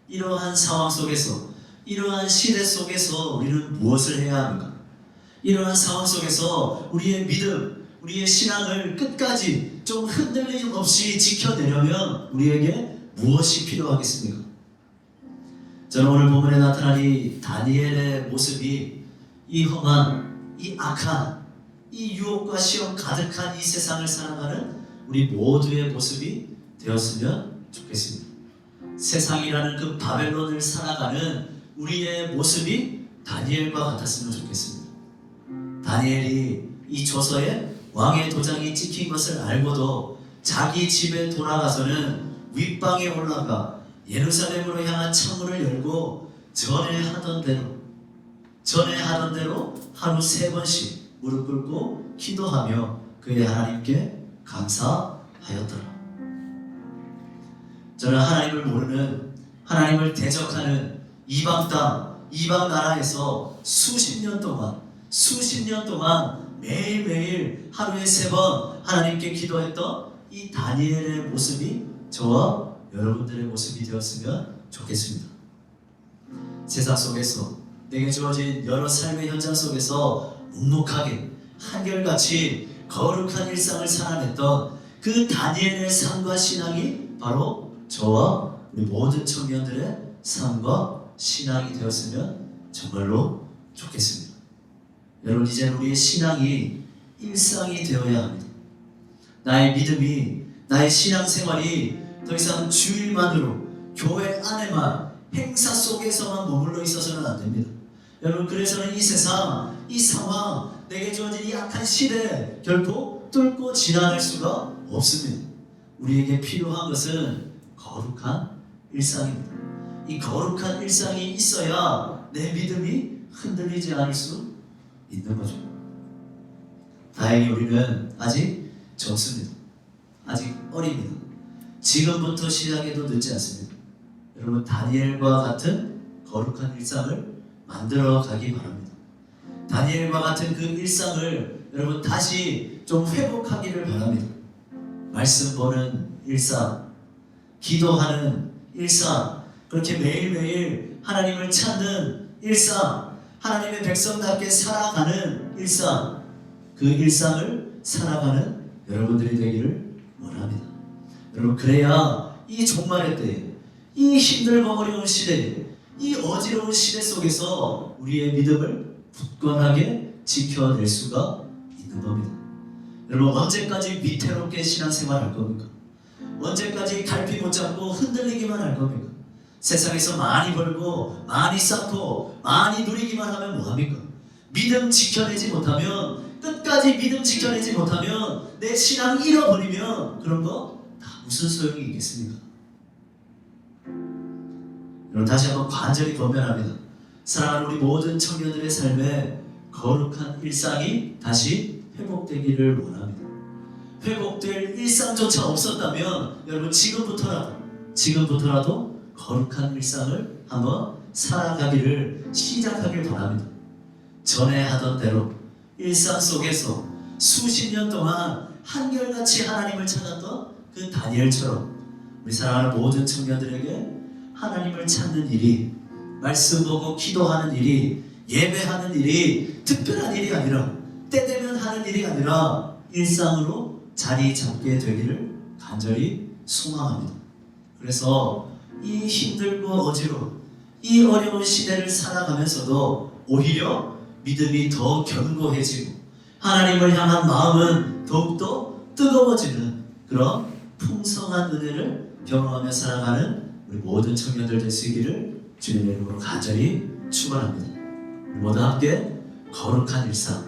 이러한 상황 속에서, 이러한 시대 속에서 우리는 무엇을 해야 합니까? 이러한 상황 속에서 우리의 믿음, 우리의 신앙을 끝까지 좀 흔들림 없이 지켜내려면 우리에게 무엇이 필요하겠습니까? 저는 오늘 본문에 나타난 이 다니엘의 모습이 이 험한, 이 악한, 이 유혹과 시험 가득한 이 세상을 살아가는 우리 모두의 모습이 되었으면 좋겠습니다. 세상이라는 그 바벨론을 살아가는 우리의 모습이 다니엘과 같았으면 좋겠습니다. 다니엘이 이 조서에 왕의 도장이 찍힌 것을 알고도 자기 집에 돌아가서는 윗방에 올라가 예루살렘으로 향한 창문을 열고 전에 하던 대로 하루 3번씩 무릎 꿇고 기도하며 그의 하나님께 감사하였더라. 저는 하나님을 모르는, 하나님을 대적하는 이방 땅, 이방 나라에서 수십 년 동안 매일매일 하루에 3번 하나님께 기도했던 이 다니엘의 모습이 저와 여러분들의 모습이 되었으면 좋겠습니다. 세상 속에서 내게 주어진 여러 삶의 현장 속에서 묵묵하게 한결같이 거룩한 일상을 살아냈던 그 다니엘의 삶과 신앙이 바로 저와 우리 모든 청년들의 삶과 신앙이 되었으면 정말로 좋겠습니다. 여러분, 이제 우리의 신앙이 일상이 되어야 합니다. 나의 믿음이, 나의 신앙생활이 더 이상 주일만으로 교회 안에만, 행사 속에서만 머물러 있어서는 안 됩니다. 여러분, 그래서는 이 세상, 이 상황, 내게 주어진 이 악한 시대 결코 뚫고 지나갈 수가 없습니다. 우리에게 필요한 것은 거룩한 일상입니다. 이 거룩한 일상이 있어야 내 믿음이 흔들리지 않을 수 있는 거죠. 다행히 우리는 아직 젊습니다. 아직 어립니다. 지금부터 시작해도 늦지 않습니다. 여러분, 다니엘과 같은 거룩한 일상을 만들어 가기 바랍니다. 다니엘과 같은 그 일상을 여러분 다시 좀 회복하기를 바랍니다. 말씀 보는 일상, 기도하는 일상, 그렇게 매일매일 하나님을 찾는 일상, 하나님의 백성답게 살아가는 일상, 그 일상을 살아가는 여러분들이 되기를 원합니다. 여러분, 그래야 이 종말의 때에, 이 힘들고 어려운 시대에, 이 어지러운 시대 속에서 우리의 믿음을 굳건하게 지켜낼 수가 있는 겁니다. 여러분, 언제까지 위태롭게 신앙생활 할 겁니까? 언제까지 갈피 못 잡고 흔들리기만 할 겁니까? 세상에서 많이 벌고 많이 쌓고 많이 누리기만 하면 뭐합니까? 믿음 지켜내지 못하면, 끝까지 믿음 지켜내지 못하면, 내 신앙 잃어버리면 그런 거 다 무슨 소용이 있겠습니까? 여러분, 다시 한번 간절히 권면합니다. 사랑하는 우리 모든 청년들의 삶에 거룩한 일상이 다시 회복되기를 원합니다. 회복될 일상조차 없었다면 여러분, 지금부터라도 거룩한 일상을 한번 살아가기를 시작하길 바랍니다. 전에 하던 대로 일상 속에서 수십 년 동안 한결같이 하나님을 찾았던 그 다니엘처럼 우리 사랑하는 모든 청년들에게 하나님을 찾는 일이, 말씀 보고 기도하는 일이, 예배하는 일이 특별한 일이 아니라, 때되면 하는 일이 아니라 일상으로 자리 잡게 되기를 간절히 소망합니다. 그래서 이 힘들고 어지러운 이 어려운 시대를 살아가면서도 오히려 믿음이 더 견고해지고 하나님을 향한 마음은 더욱더 뜨거워지는 그런 풍성한 은혜를 경험하며 살아가는 우리 모든 청년들 될 수 있기를 주님의 이름으로 간절히 축원합니다. 우리 모두 함께 거룩한 일상,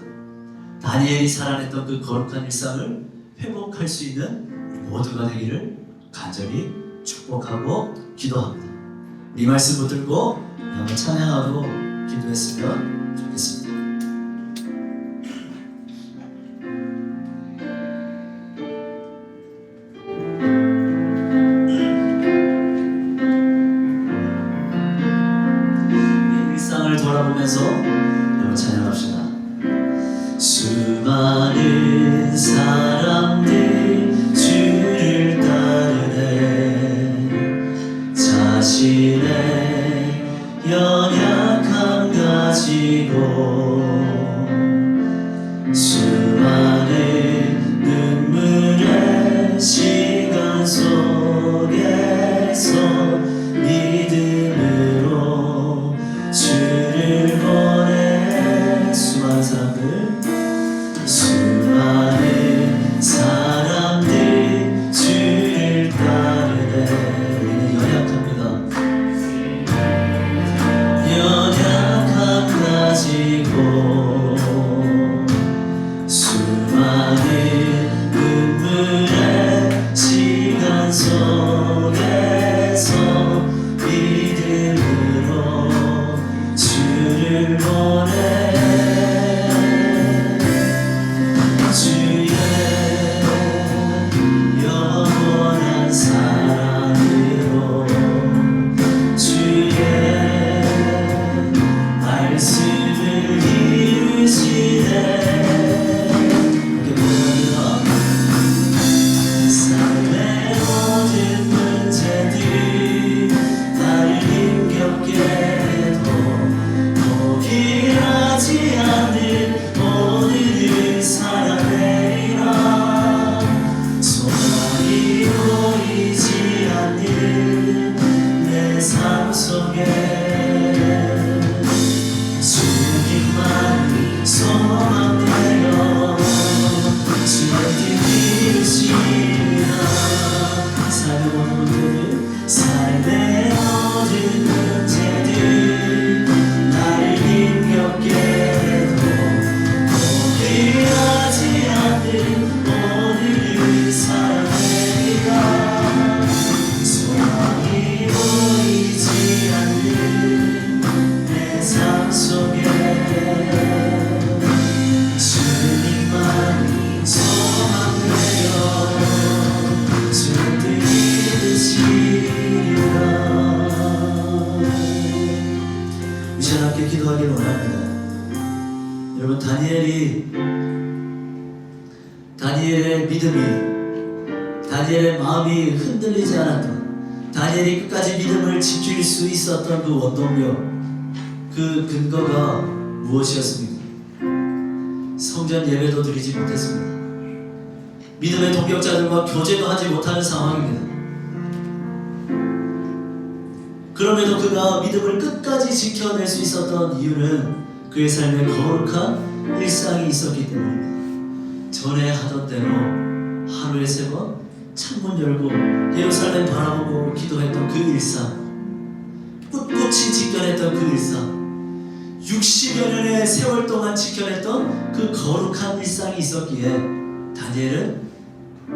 다니엘이 살아냈던 그 거룩한 일상을 회복할 수 있는 우리 모두가 되기를 간절히 축복하고 기도합니다. 이 말씀 붙들고 한번 찬양하고 기도했으면 좋겠습니다. 일상을 돌아보면서 한번 찬양합시다. 수많은 사람들 주를 따르네, 자신의 연약함 가지고 다니엘의 믿음이, 다니엘의 마음이 흔들리지 않았던, 다니엘이 끝까지 믿음을 지킬 수 있었던 그 원동력, 그 근거가 무엇이었습니까? 성전 예배도 드리지 못했습니다. 믿음의 동역자들과 교제도 하지 못하는 상황입니다. 그럼에도 그가 믿음을 끝까지 지켜낼 수 있었던 이유는 그의 삶에 거룩한 일상이 있었기 때문입니다. 전에 하던 대로 하루에 3번 창문 열고 예루살렘 바라보고 기도했던 그 일상, 꿋꿋이 지켜냈던 그 일상, 60여 년의 세월 동안 지켜냈던 그 거룩한 일상이 있었기에 다니엘은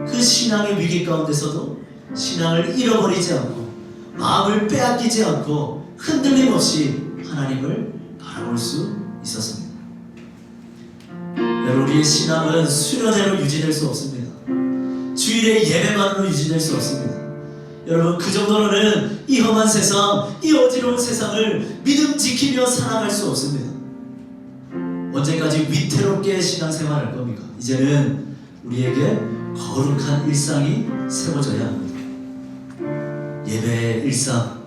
그 신앙의 위기 가운데서도 신앙을 잃어버리지 않고 마음을 빼앗기지 않고 흔들림 없이 하나님을 바라볼 수 있었습니다. 여러분, 우리의 신앙은 수련회로 유지될 수 없습니다. 주일의 예배만으로 유지될 수 없습니다. 여러분, 그 정도로는 이 험한 세상, 이 어지러운 세상을 믿음 지키며 살아갈 수 없습니다. 언제까지 위태롭게 신앙생활할 겁니까? 이제는 우리에게 거룩한 일상이 세워져야 합니다. 예배의 일상,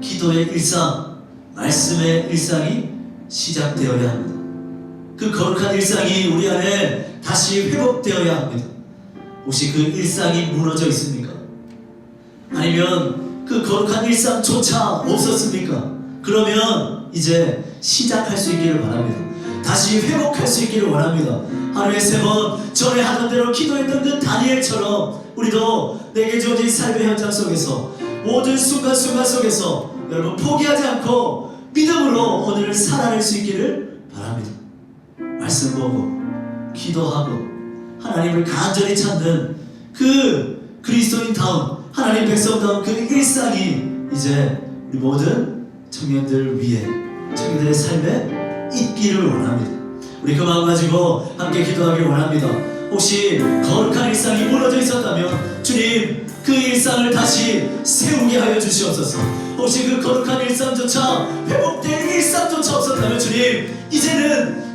기도의 일상, 말씀의 일상이 시작되어야 합니다. 그 거룩한 일상이 우리 안에 다시 회복되어야 합니다. 혹시 그 일상이 무너져 있습니까? 아니면 그 거룩한 일상조차 없었습니까? 그러면 이제 시작할 수 있기를 바랍니다. 다시 회복할 수 있기를 원합니다. 하루에 3번 전에 하던 대로 기도했던 그 다니엘처럼 우리도 내게 주어진 삶의 현장 속에서 모든 순간순간 속에서 여러분 포기하지 않고 믿음으로 오늘을 살아낼 수 있기를 바랍니다. 말씀 보고 기도하고 하나님을 간절히 찾는 그 그리스도인다운 하나님 백성다운 그 일상이 이제 우리 모든 청년들 위해 청년들의 삶에 있기를 원합니다. 우리 그 마음 가지고 함께 기도하길 원합니다. 혹시 거룩한 일상이 무너져 있었다면 주님 그 일상을 다시 세우게 하여 주시옵소서. 혹시 그 거룩한 일상조차 회복된 일상조차 없었다면 주님 이제는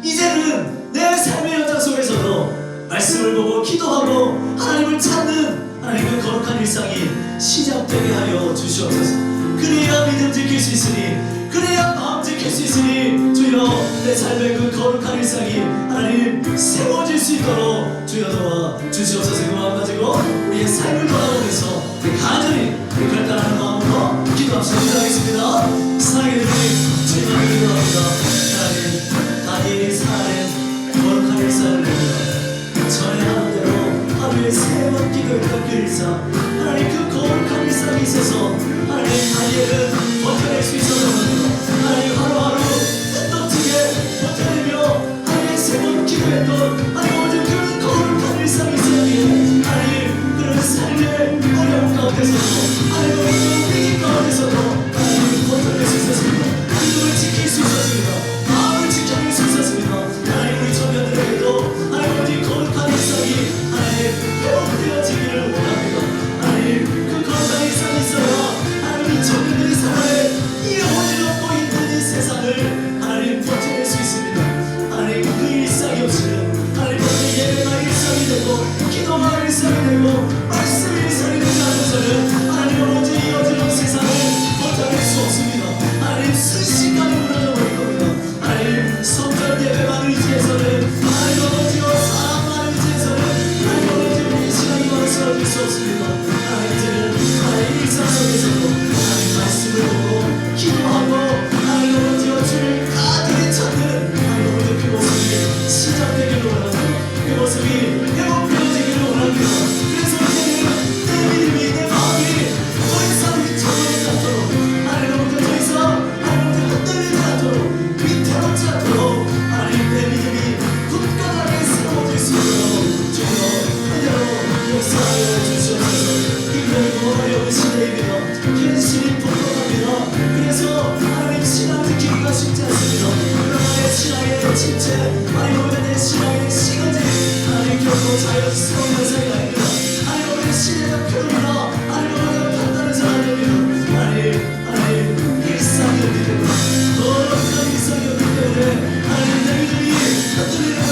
내 삶의 현장 속에서도 말씀을 보고 기도하고 하나님을 찾는 하나님의 거룩한 일상이 시작되게 하여 주시옵소서. 그래야 믿음 지킬 수 있으니, 그래야 마음 지킬 수 있으니 주여 내 삶의 그 거룩한 일상이 하나님 세워질 수 있도록 주여 도와 주시옵소서. 그 마음 가지고 우리의 삶을 돌아보면서 간절히 결단하는 마음으로 기도합시다. 기도하겠습니다. 사랑의 주님, 주님을 기도합니다. 하나님, 다니엘이 살아낸 거룩한 일상을 봅니다. 전에 하는 대로 하루에 3번 기도했던 그 일상, 하나님 그 거룩한 일상이 있어서 하나님 다니엘은 버텨낼 수 있었던 겁니다. 하나님 하루하루 떳떳하게 버텨내며 하루에 3번 기도했던 하나님 오직 그런 거룩한 일상이 있었기에 하나님 그런 삶의 어려움 가운데서도 하나님 그 위기 가운데서도 하나님 버텨낼 수 있었습니다. 믿음을 지킬 수 있었습니다. 마음을 지켜낼 수 있었습니다. 하나님 우리 청년들에게도 하나님 오직 거룩한 일상이 하나님 회복되어지기를 원합니다. 하나님 그 거룩한 일상이 있어야 하나님 이 청년들이 살아내 이 어지럽고 힘든 이 세상을 하나님 버텨낼 수 있습니다. 하나님 그 일상이 없이는 하나님 오늘 예배가 일상이 되고 기도가 일상이 되고 말씀 일상이 되지 않고서는 하나님 오직 이 어지러운 세상을 버텨낼 수 없습니다. 하나님 순식간에 무너져버릴 겁니다. 하나님 성전 예배만 의지해서는 하나님 오직 사랑만 의지해서는 하나님 오직 우리 신앙이 완성될 수 없습니다. 하나님 이제는 하나님 일상 속에서도 하나님 말씀을 보고 기도하고 하나님 오직 주를 간절히 찾는 하나님 오직 그 모습이 시작되기를 원합니다. 그 모습이 회복되어지기를 원합니다. 그래서 이제는 내 믿음이 내 마음이 더 이상 위쳐버리지 않도록 하나님 오직 더 이상 하나님 오직 흔들리지 않도록 위태롭지 않도록 하나님 내 믿음이 굳건하게 세워질 수 있도록 주여 은혜로 역사하여 주시옵소서. 힘들고 어려운 시대입니다. 현실이 불편합니다. 그래서 하나님 신앙 지키기가 쉽지 않습니다. 그러나 내 신앙의 진체 하나님 오늘 내 신앙의 시간이 하나님 결코 자연스러운 현상이 아닙니다. 하나님 오늘 시대가 필요합니다. 하나님 오늘 판단해서 안 됩니다. 하나님 일상이 없기 때문에 거룩한 일상이 없기 때문에 하나님 내 믿음이 흔들리는 것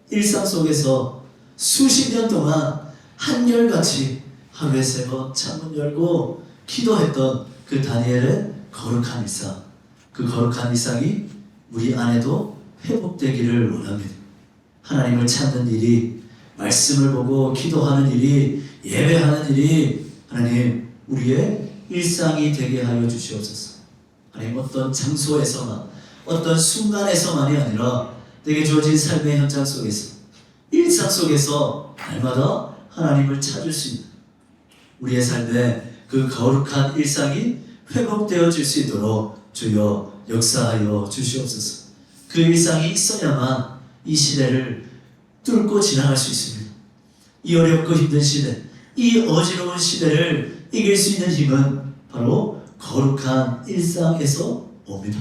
일상 속에서 수십 년 동안 한결같이 하루에 3번 창문 열고 기도했던 그 다니엘의 거룩한 일상, 그 거룩한 일상이 우리 안에도 회복되기를 원합니다. 하나님을 찾는 일이, 말씀을 보고 기도하는 일이, 예배하는 일이 하나님 우리의 일상이 되게 하여 주시옵소서. 하나님 어떤 장소에서만, 어떤 순간에서만이 아니라 내게 주어진 삶의 현장 속에서, 일상 속에서 날마다 하나님을 찾을 수 있는 우리의 삶에 그 거룩한 일상이 회복되어질 수 있도록 주여 역사하여 주시옵소서. 그 일상이 있어야만 이 시대를 뚫고 지나갈 수 있습니다. 이 어렵고 힘든 시대, 이 어지러운 시대를 이길 수 있는 힘은 바로 거룩한 일상에서 옵니다.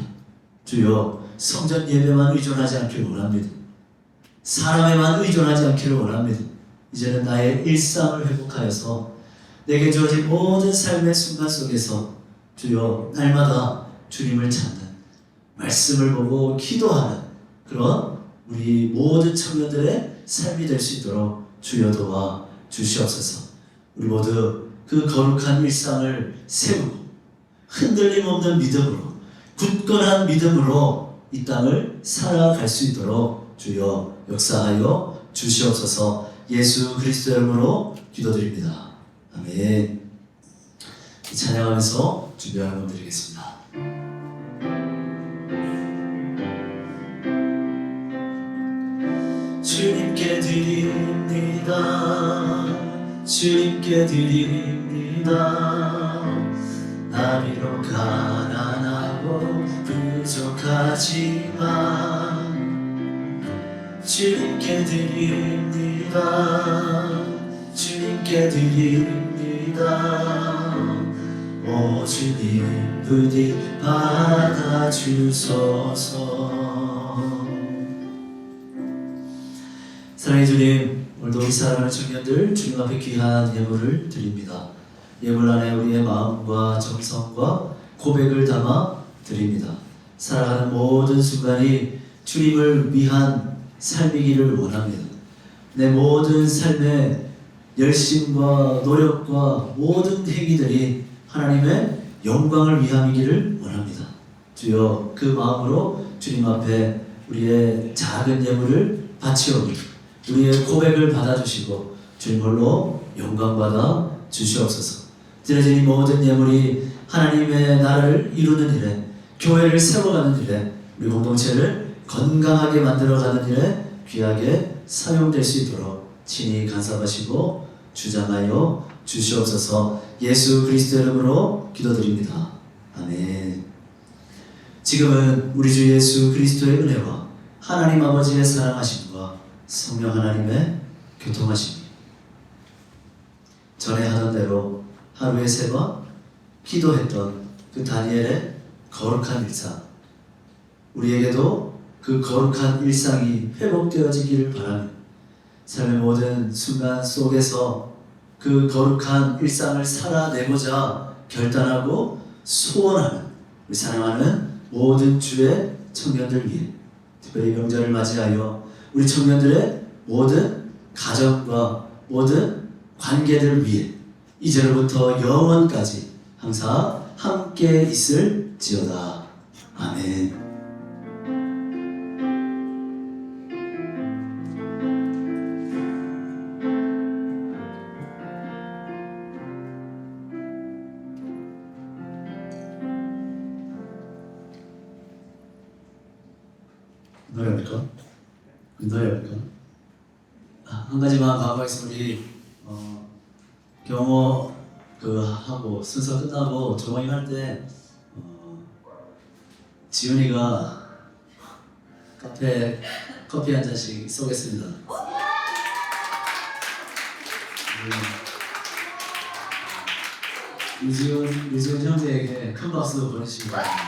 주여 성전 예배만 의존하지 않기를 원합니다. 사람에만 의존하지 않기를 원합니다. 이제는 나의 일상을 회복하여서 내게 주어진 모든 삶의 순간 속에서 주여 날마다 주님을 찾는, 말씀을 보고 기도하는 그런 우리 모든 청년들의 삶이 될 수 있도록 주여 도와 주시옵소서. 우리 모두 그 거룩한 일상을 세우고 흔들림 없는 믿음으로, 굳건한 믿음으로 이 땅을 살아갈 수 있도록 주여 역사하여 주시옵소서. 예수 그리스도 이름으로 기도드립니다. 아멘. 찬양하면서 준비하는 것 드리겠습니다. 주님께 드립니다. 주님께 드립니다. 나비로 가난하고 부족하지만 주님께 드립니다. 주님께 드립니다. 오 주님 부디 받아주소서. 사랑의 주님, 오늘도 우리 사랑하는 청년들 주님 앞에 귀한 예물을 드립니다. 예물 안에 우리의 마음과 정성과 고백을 담아 드립니다. 살아가는 모든 순간이 주님을 위한 삶이기를 원합니다. 내 모든 삶의 열심과 노력과 모든 행위들이 하나님의 영광을 위함이기를 원합니다. 주여 그 마음으로 주님 앞에 우리의 작은 예물을 바치오니 우리의 고백을 받아주시고 주님 홀로 영광받아 주시옵소서. 드려진 이 모든 예물이 하나님의 나라를 이루는 일에, 교회를 세워가는 일에, 우리 공동체를 건강하게 만들어가는 일에 귀하게 사용될 수 있도록 친히 간섭하시고 주장하여 주시옵소서. 예수 그리스도 이름으로 기도드립니다. 아멘. 지금은 우리 주 예수 그리스도의 은혜와 하나님 아버지의 사랑하심과 성령 하나님의 교통하심이 전에 하던 대로 하루에 3번 기도했던 그 다니엘의 거룩한 일상, 우리에게도 그 거룩한 일상이 회복되어지기를 바라며 삶의 모든 순간 속에서 그 거룩한 일상을 살아내고자 결단하고 소원하는 우리 사랑하는 모든 주의 청년들 위해, 특별히 명절을 맞이하여 우리 청년들의 모든 가정과 모든 관계들을 위해 이제로부터 영원까지 항상 함께 있을지어다. 아멘. 노래할까? 노래할까? 한 가지만 강조하겠습니다. 우리 경호 하고 순서 끝나고 조모임 할 때 지훈이가 카페 커피 한 잔씩 쏘겠습니다. 유지훈 형제에게 큰 박수 보내주시기 바랍니다.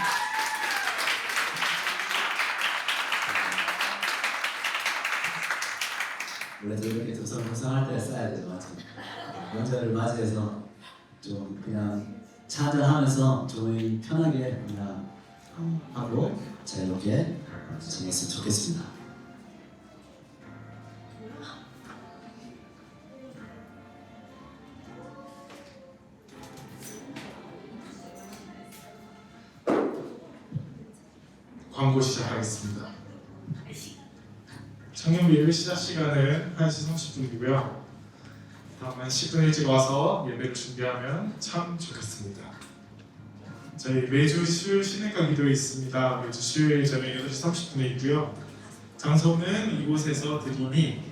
원래도 이렇게 도성할 때 써야 되죠. 명절을 맞이해서 좀 그냥 차 한잔 하면서 좀 편하게 그냥 하고 자유롭게 지냈으면 좋겠습니다. 광고 시작하겠습니다. 청년부 예배 시작 시간은 1시 30분이고요. 다만 10분 일찍 와서 예배를 준비하면 참 좋겠습니다. 저희 매주 수요일 신행과 기도회 있습니다. 매주 수요일 저녁 8시 30분에 있고요. 장소는 이곳에서 드리니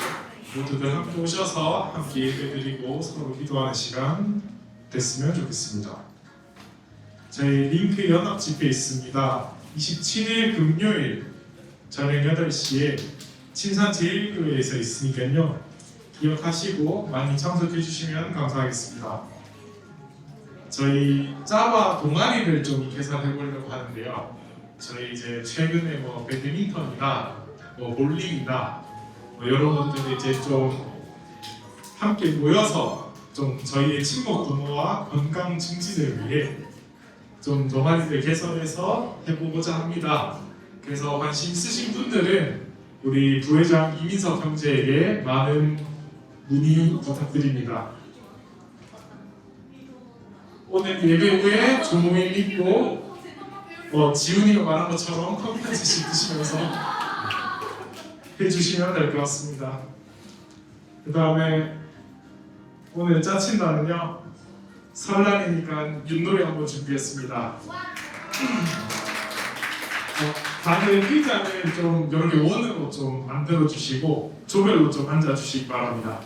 모두들 함께 오셔서 함께 예배드리고 서로 기도하는 시간 됐으면 좋겠습니다. 저희 링크 연합 집회 있습니다. 27일 금요일 저녁 8시에 친산 제1교회에서 있으니까요. 기억하시고 많이 참석해 주시면 감사하겠습니다. 저희 짜바 동아리를 좀 개설해 보려고 하는데요. 저희 이제 최근에 뭐 배드민턴이나 뭐 볼링이나 뭐 여러 분들이 이제 좀 함께 모여서 좀 저희의 친목 부모와 건강 증진을 위해 좀 동아리를 개설해서 해보고자 합니다. 그래서 관심 있으신 분들은 우리 부회장 이민석 형제에게 많은 문의 부탁드립니다. 오늘 예배 후에 조모임 있고 지훈이가 말한 것처럼 커피 한 잔씩 드시면서 해주시면 될 것 같습니다. 그 다음에 오늘 짜친다는요 설날이니까 윷놀이 한번 준비했습니다. 다들 의자는 좀 이렇게 원으로 좀 만들어 주시고 조별로 좀 앉아 주시기 바랍니다.